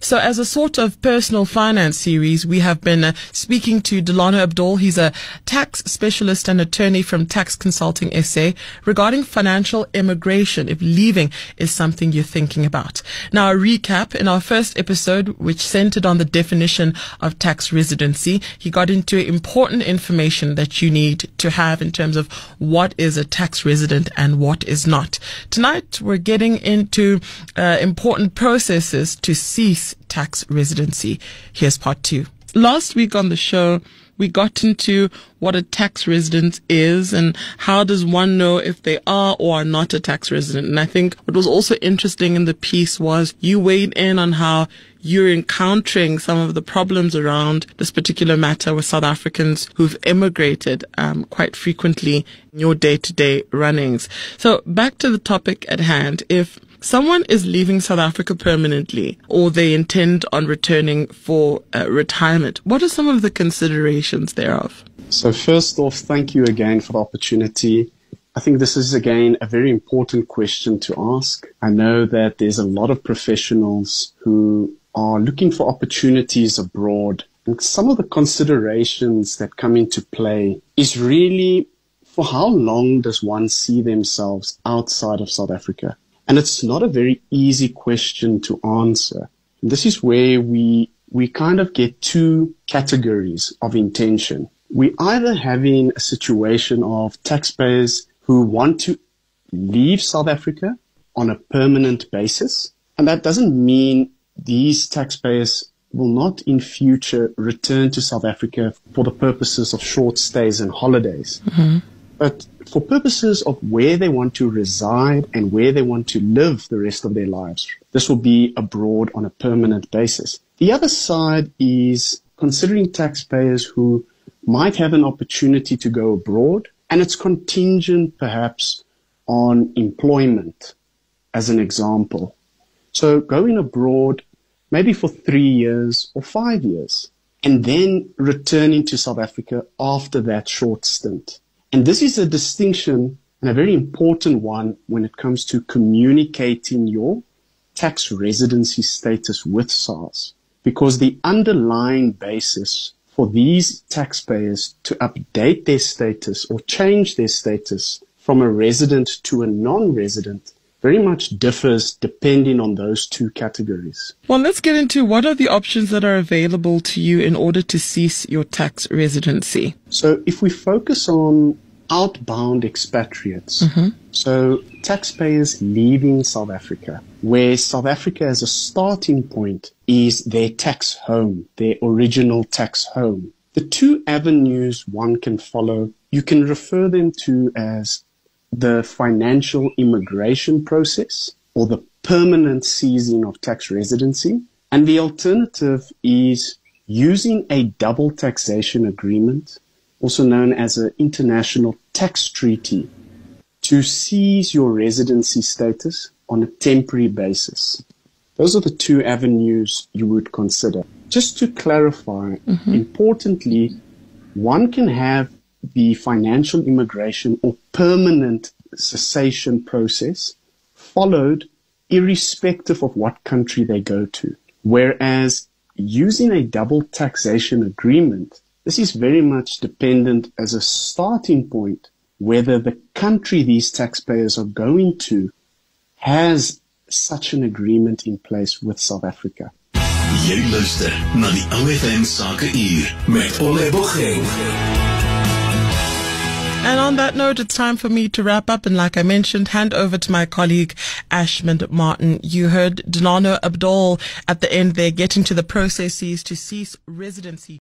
So as a sort of personal finance series, we have been speaking to Delano Abdoll. He's a tax specialist and attorney from Tax Consulting SA regarding financial immigration, if leaving is something you're thinking about. Now, a recap: in our first episode, which centered on the definition of tax residency, he got into important information that you need to have in terms of what is a tax resident and what is not. Tonight, we're getting into important processes to cease tax residency. Here's part 2. Last week on the show, we got into what a tax resident is and how does one know if they are or are not a tax resident. And I think what was also interesting in the piece was you weighed in on how you're encountering some of the problems around this particular matter with South Africans who've immigrated quite frequently in your day-to-day runnings. So back to the topic at hand. If someone is leaving South Africa permanently or they intend on returning for retirement, what are some of the considerations thereof? So first off, thank you again for the opportunity. I think this is, again, a very important question to ask. I know that there's a lot of professionals who are looking for opportunities abroad. And some of the considerations that come into play is really, for how long does one see themselves outside of South Africa? And it's not a very easy question to answer. And this is where we kind of get two categories of intention. We either having a situation of taxpayers who want to leave South Africa on a permanent basis. And that doesn't mean these taxpayers will not in future return to South Africa for the purposes of short stays and holidays. Mm-hmm. But for purposes of where they want to reside and where they want to live the rest of their lives, this will be abroad on a permanent basis. The other side is considering taxpayers who might have an opportunity to go abroad, and it's contingent perhaps on employment, as an example. So going abroad maybe for 3 years or 5 years, and then returning to South Africa after that short stint. And this is a distinction, and a very important one, when it comes to communicating your tax residency status with SARS, because the underlying basis for these taxpayers to update their status or change their status from a resident to a non-resident very much differs depending on those two categories. Well, let's get into what are the options that are available to you in order to cease your tax residency. So if we focus on outbound expatriates, so taxpayers leaving South Africa, where South Africa as a starting point is their tax home, their original tax home. The two avenues one can follow, you can refer them to as the financial immigration process or the permanent ceasing of tax residency. And the alternative is using a double taxation agreement, also known as an international tax treaty, to seize your residency status on a temporary basis. Those are the two avenues you would consider. Just to clarify, importantly, one can have the financial immigration or permanent cessation process followed irrespective of what country they go to. Whereas using a double taxation agreement, this is very much dependent as a starting point whether the country these taxpayers are going to has such an agreement in place with South Africa. Jy luister na die OFM Sake Uur met Ole Bogeng. And on that note, it's time for me to wrap up. And like I mentioned, hand over to my colleague, Ashmond Martin. You heard Delano Abdoll at the end there getting to the processes to cease residency.